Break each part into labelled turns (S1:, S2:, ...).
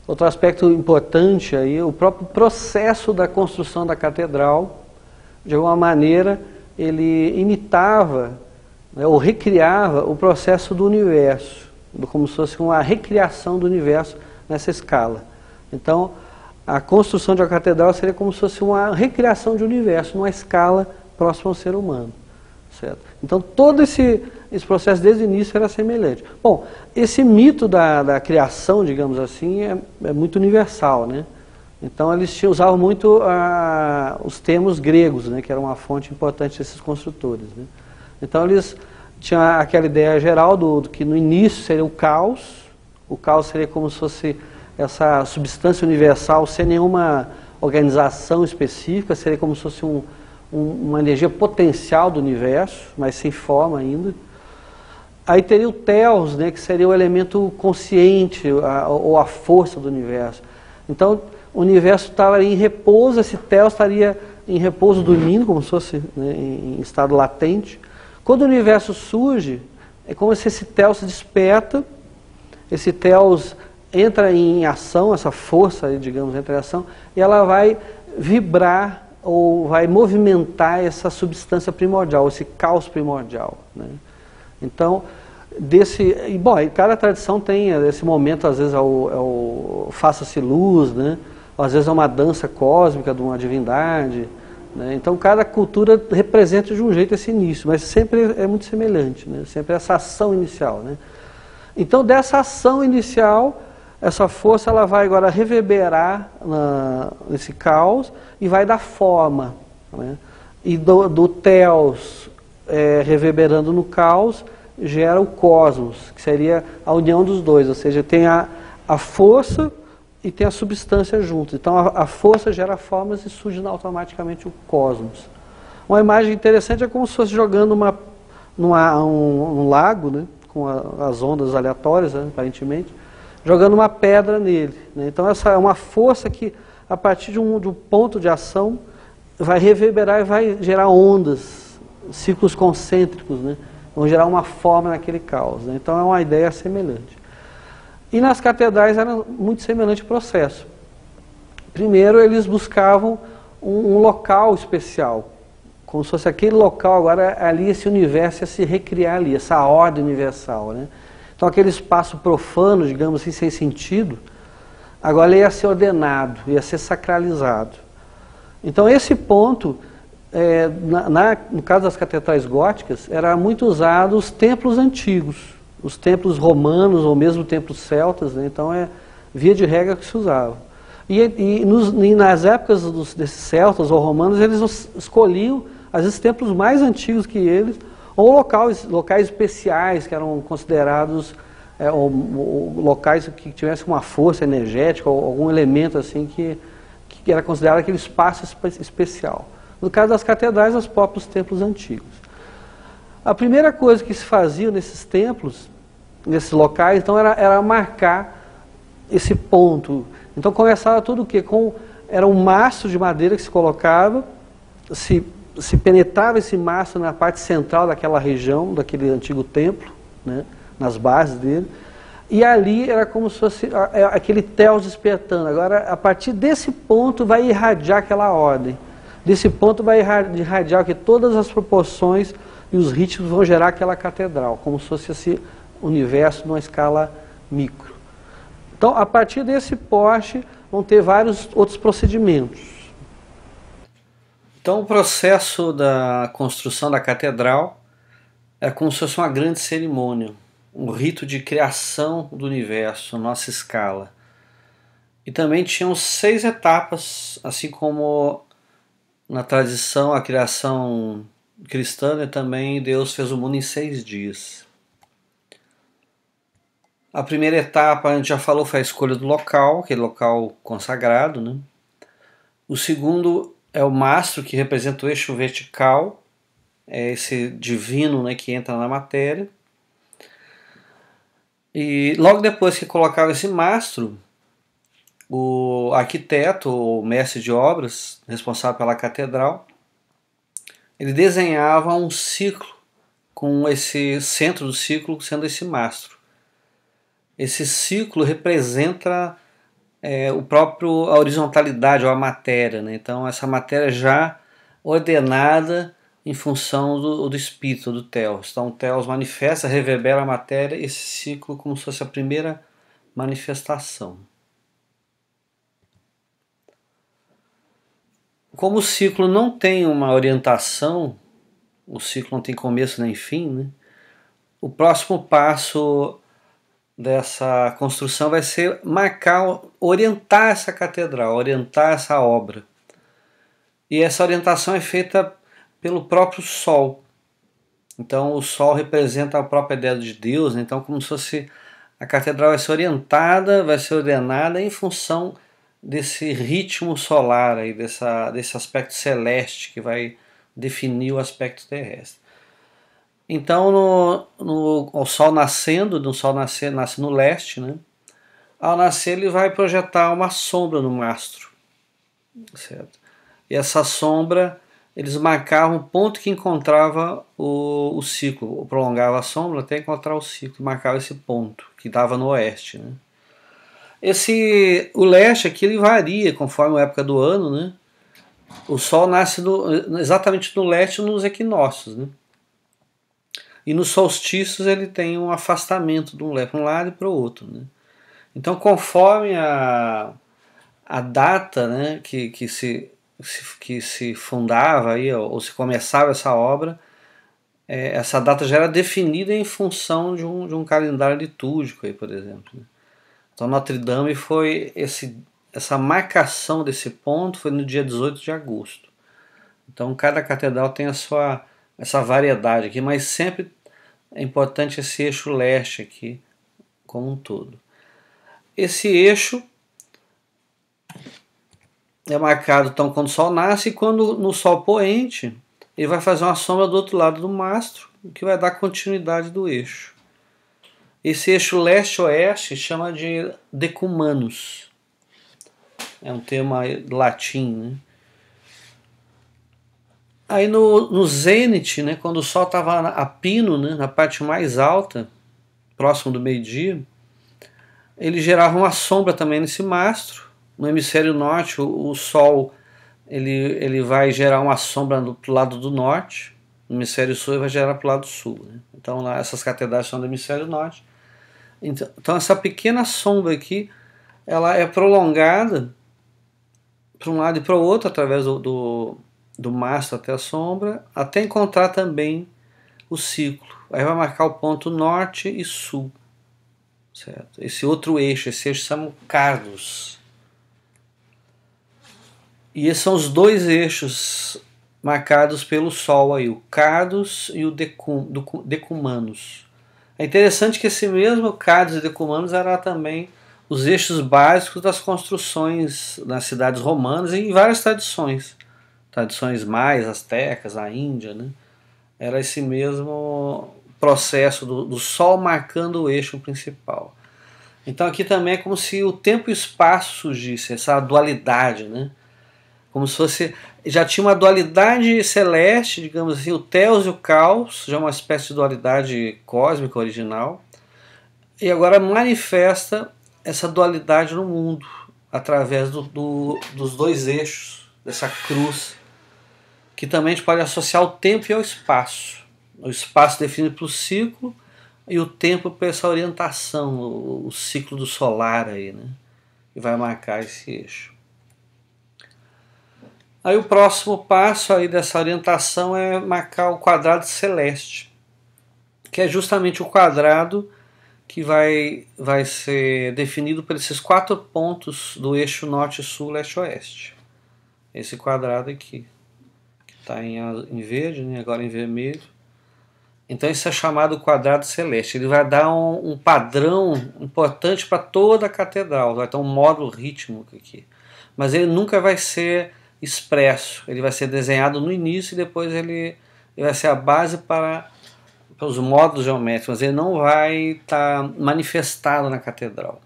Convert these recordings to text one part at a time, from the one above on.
S1: Outro aspecto importante aí, o próprio processo da construção da catedral, de alguma maneira, ele imitava, né, ou recriava o processo do universo, como se fosse uma recriação do universo nessa escala. Então, a construção de uma catedral seria como se fosse uma recriação de universo, numa escala próxima ao ser humano. Certo? Então, todo esse processo desde o início era semelhante. Bom, esse mito da criação, digamos assim, é muito universal, né? Então, eles usavam muito os termos gregos, né, que era uma fonte importante desses construtores, né? Então, eles tinham aquela ideia geral do que no início seria o caos seria como se fosse essa substância universal sem nenhuma organização específica, seria como se fosse uma energia potencial do universo, mas sem forma ainda. Aí teria o Theos, né, que seria o elemento consciente, ou a força do universo. Então, o universo estava em repouso, esse Theos estaria em repouso dormindo, como se fosse, né, em estado latente. Quando o universo surge, é como se esse Theos se desperta, esse Theos entra em ação, essa força, digamos, entra em ação, e ela vai vibrar ou vai movimentar essa substância primordial, esse caos primordial, né? Então, cada tradição tem esse momento, às vezes é o faça-se luz, né? Ou às vezes é uma dança cósmica de uma divindade, né? Então, cada cultura representa de um jeito esse início, mas sempre é muito semelhante, né? Sempre essa ação inicial, né? Então, dessa ação inicial, essa força ela vai agora reverberar nesse caos e vai dar forma, né? E do Theos reverberando no caos gera o cosmos, que seria a união dos dois, ou seja, tem a força e tem a substância juntos. Então a força gera formas e surge automaticamente o cosmos. Uma imagem interessante é como se fosse jogando um lago, né, com as ondas aleatórias, né, aparentemente, jogando uma pedra nele, né? Então essa é uma força que, a partir de um ponto de ação, vai reverberar e vai gerar ondas, ciclos concêntricos, né? Vão gerar uma forma naquele caos, né? Então é uma ideia semelhante. E nas catedrais era muito semelhante o processo. Primeiro eles buscavam um local especial, como se fosse aquele local, agora ali esse universo ia se recriar ali, essa ordem universal, né? Então aquele espaço profano, digamos assim, sem sentido, agora ele ia ser ordenado, ia ser sacralizado. Então esse ponto, no caso das catedrais góticas, era muito usado os templos antigos, os templos romanos ou mesmo templos celtas, né? Então via de regra que se usava. E nas épocas desses celtas ou romanos, eles escolhiam, às vezes, templos mais antigos que eles, ou locais especiais que eram considerados ou locais que tivessem uma força energética ou algum elemento assim que era considerado aquele espaço especial. No caso das catedrais, os próprios templos antigos. A primeira coisa que se fazia nesses templos, nesses locais, então era marcar esse ponto. Então começava tudo o quê? Era um mastro de madeira que se colocava, se penetrava esse mastro na parte central daquela região, daquele antigo templo, né, nas bases dele, e ali era como se fosse aquele Theos despertando. Agora, a partir desse ponto vai irradiar aquela ordem. Desse ponto vai irradiar que todas as proporções e os ritmos vão gerar aquela catedral, como se fosse esse universo numa escala micro. Então, a partir desse poste, vão ter vários outros procedimentos. Então, o processo da construção da catedral é como se fosse uma grande cerimônia, um rito de criação do universo, nossa escala. E também tinham 6 etapas, assim como na tradição, a criação cristã, né, também Deus fez o mundo em 6 dias. A primeira etapa, a gente já falou, foi a escolha do local, aquele local consagrado, né? O segundo é o mastro, que representa o eixo vertical, é esse divino, né, que entra na matéria. E logo depois que colocava esse mastro, o arquiteto, ou mestre de obras, responsável pela catedral, ele desenhava um ciclo, com esse centro do ciclo sendo esse mastro. Esse ciclo representa a horizontalidade ou a matéria, né? Então essa matéria já ordenada em função do espírito, do Telos. Então o Telos manifesta, reverbera a matéria, esse ciclo como se fosse a primeira manifestação. Como o ciclo não tem uma orientação, o ciclo não tem começo nem fim, né? O próximo passo dessa construção vai ser marcar, orientar essa catedral, orientar essa obra. E essa orientação é feita pelo próprio Sol. Então o Sol representa a própria ideia de Deus, né? Então como se fosse a catedral vai ser orientada, vai ser ordenada em função desse ritmo solar, aí, desse aspecto celeste que vai definir o aspecto terrestre. Então o Sol nascendo, nasce no leste, né? Ao nascer ele vai projetar uma sombra no mastro, certo? E essa sombra, eles marcavam o ponto que encontrava o ciclo, prolongava a sombra até encontrar o ciclo, marcava esse ponto, que dava no oeste, né? O leste aqui ele varia conforme a época do ano, né? O Sol nasce exatamente no leste nos equinócios, né? E nos solstícios ele tem um afastamento de um lado e para o outro, né? Então conforme a data, né, que se fundava aí, ou se começava essa obra, essa data já era definida em função de um calendário litúrgico, aí, por exemplo. Então Notre Dame foi essa marcação desse ponto foi no dia 18 de agosto. Então cada catedral tem essa variedade aqui, mas sempre é importante esse eixo leste aqui como um todo. Esse eixo é marcado então quando o Sol nasce, e quando no Sol poente ele vai fazer uma sombra do outro lado do mastro, o que vai dar continuidade do eixo. Esse eixo leste-oeste chama de decumanus. É um termo latim, né? Aí no zênite, né, quando o Sol estava a pino, né, na parte mais alta, próximo do meio-dia, ele gerava uma sombra também nesse mastro. No hemisfério norte, o Sol ele vai gerar uma sombra do lado do norte. No hemisfério sul ele vai gerar para o lado sul, né? Então lá, essas catedrais são do hemisfério norte. Então essa pequena sombra aqui, ela é prolongada para um lado e para o outro através do mastro até a sombra, até encontrar também o ciclo. Aí vai marcar o ponto norte e sul, certo? Esse outro eixo, esse eixo chama Cardos. E esses são os dois eixos marcados pelo Sol aí, o Cardos e o Decumanus. É interessante que esse mesmo Cardos e Decumanus era também os eixos básicos das construções nas cidades romanas e em várias tradições mais astecas, a Índia, né? Era esse mesmo processo do Sol marcando o eixo principal. Então aqui também é como se o tempo e o espaço surgisse, essa dualidade, né? Como se fosse, já tinha uma dualidade celeste, digamos assim, o Teos e o Caos, já uma espécie de dualidade cósmica original, e agora manifesta essa dualidade no mundo, através dos dois eixos, dessa cruz, que também a gente pode associar o tempo e ao espaço. O espaço definido pelo ciclo e o tempo por essa orientação, o ciclo do solar aí, né? Que vai marcar esse eixo. Aí o próximo passo aí dessa orientação é marcar o quadrado celeste, que é justamente o quadrado que vai ser definido por esses 4 pontos do eixo norte, sul, leste, oeste. Esse quadrado aqui, que está em verde, né? Agora em vermelho. Então isso é chamado quadrado celeste. Ele vai dar um padrão importante para toda a catedral, vai ter um módulo rítmico aqui. Mas ele nunca vai ser expresso, ele vai ser desenhado no início e depois ele vai ser a base para os módulos geométricos, mas ele não vai estar manifestado na catedral.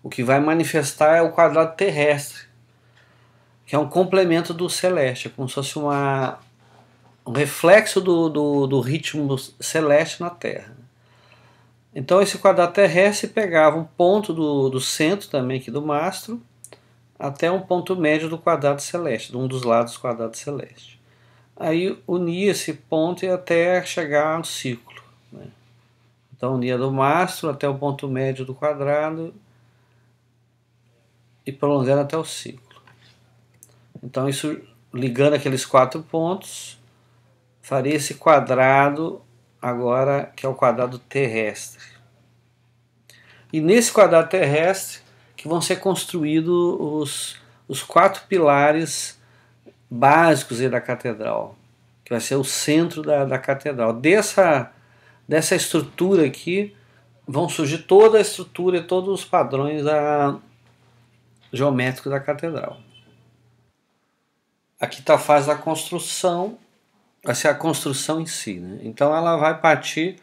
S1: O que vai manifestar é o quadrado terrestre, que é um complemento do celeste, é como se fosse um reflexo do ritmo celeste na Terra. Então esse quadrado terrestre pegava um ponto do centro também aqui do mastro até um ponto médio do quadrado celeste, de um dos lados do quadrado celeste. Aí unia esse ponto e até chegar no círculo, né? Então unia do mastro até o ponto médio do quadrado e prolongando até o círculo. Então isso, ligando aqueles 4 pontos, faria esse quadrado agora, que é o quadrado terrestre. E nesse quadrado terrestre que vão ser construídos os 4 pilares básicos da catedral, que vai ser o centro da catedral. Dessa estrutura aqui vão surgir toda a estrutura e todos os padrões geométricos da catedral. Aqui está a fase da construção, vai ser a construção em si, né? Então ela vai partir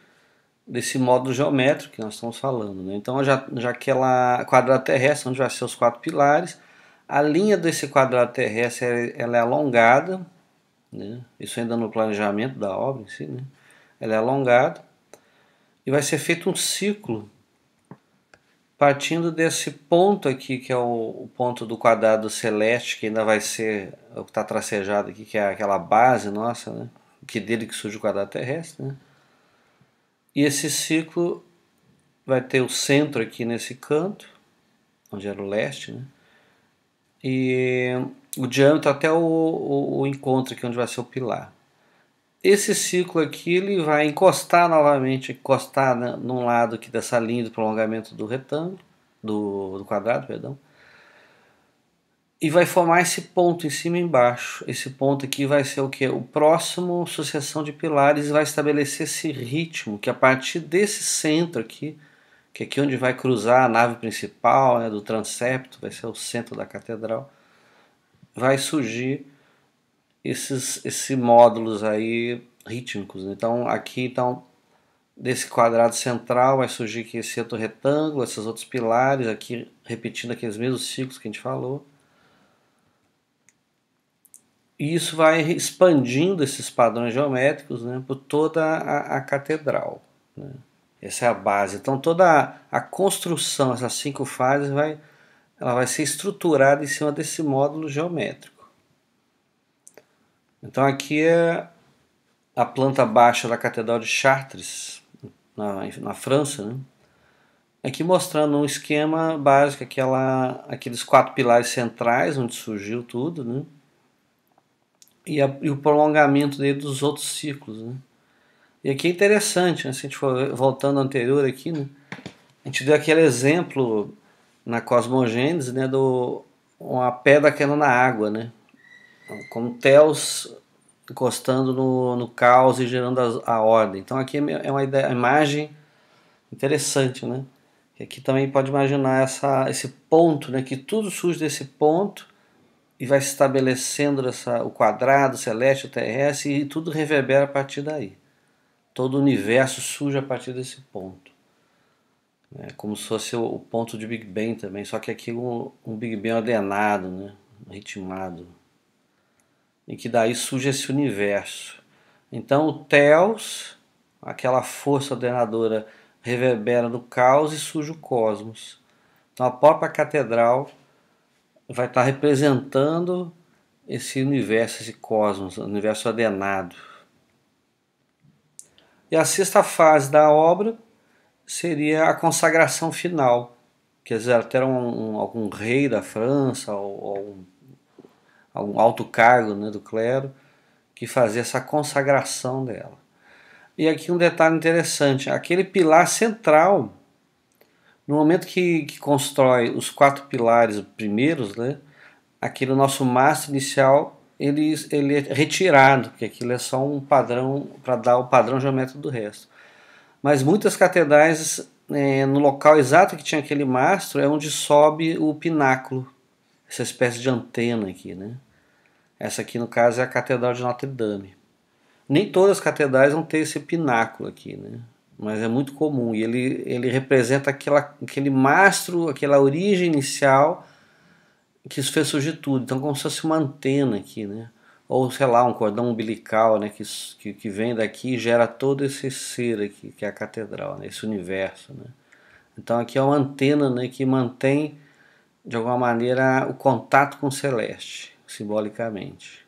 S1: desse módulo geométrico que nós estamos falando, né? Então já aquela quadrado terrestre, onde vai ser os 4 pilares, a linha desse quadrado terrestre ela é alongada, né? Isso ainda no planejamento da obra em si, né? Ela é alongada e vai ser feito um ciclo partindo desse ponto aqui, que é o ponto do quadrado celeste, que ainda vai ser o que está tracejado aqui, que é aquela base nossa, né? Que dele que surge o quadrado terrestre, né? E esse ciclo vai ter o centro aqui nesse canto, onde era o leste, né? E o diâmetro até o encontro aqui, onde vai ser o pilar. Esse ciclo aqui ele vai encostar novamente, num lado aqui dessa linha do prolongamento do retângulo, do quadrado, perdão, e vai formar esse ponto em cima e embaixo. Esse ponto aqui vai ser o que? O próximo sucessão de pilares, vai estabelecer esse ritmo, que a partir desse centro aqui, que é aqui onde vai cruzar a nave principal, né, do transepto, vai ser o centro da catedral, vai surgir esses módulos aí rítmicos. Então aqui desse quadrado central vai surgir aqui esse outro retângulo, esses outros pilares aqui repetindo aqueles mesmos ciclos que a gente falou. E isso vai expandindo esses padrões geométricos, né, por toda a catedral, né? Essa é a base. Então toda a construção, essas 5 fases, ela vai ser estruturada em cima desse módulo geométrico. Então aqui é a planta baixa da Catedral de Chartres, na França, né? Aqui mostrando um esquema básico, aqueles 4 pilares centrais, onde surgiu tudo, né? E o prolongamento dele dos outros ciclos, né? E aqui é interessante, né? Se a gente for voltando ao anterior aqui, né? A gente deu aquele exemplo na cosmogênese, né? Uma pedra caindo na água, né? Como Theos encostando no caos e gerando a ordem. Então aqui é uma imagem interessante, né? E aqui também pode imaginar esse ponto, né? Que tudo surge desse ponto e vai se estabelecendo o quadrado celeste, o terrestre, e tudo reverbera a partir daí. Todo o universo surge a partir desse ponto. É como se fosse o ponto de Big Bang também, só que aqui um Big Bang ordenado, né? Ritmado. E que daí surge esse universo. Então o Theos, aquela força ordenadora, reverbera no caos e surge o cosmos. Então a própria catedral vai estar representando esse universo, esse cosmos, o universo ordenado. E a 6ª fase da obra seria a consagração final. Quer dizer, até algum rei da França ou algum alto cargo, né, do clero, que fazia essa consagração dela. E aqui um detalhe interessante, aquele pilar central, no momento que constrói os 4 pilares primeiros, né, aquele nosso mastro inicial, ele é retirado, porque aquilo é só um padrão para dar o padrão geométrico do resto. Mas muitas catedrais, no local exato que tinha aquele mastro, é onde sobe o pináculo, essa espécie de antena aqui, né? Essa aqui no caso é a Catedral de Notre Dame. Nem todas as catedrais vão ter esse pináculo aqui, né? Mas é muito comum, e ele representa aquele mastro, aquela origem inicial que fez surgir tudo. Então como se fosse uma antena aqui, né? ou sei lá, um cordão umbilical, né, que vem daqui e gera todo esse ser aqui, que é a catedral, né, esse universo, né. Então aqui é uma antena, né, que mantém de alguma maneira o contato com o celeste, simbolicamente.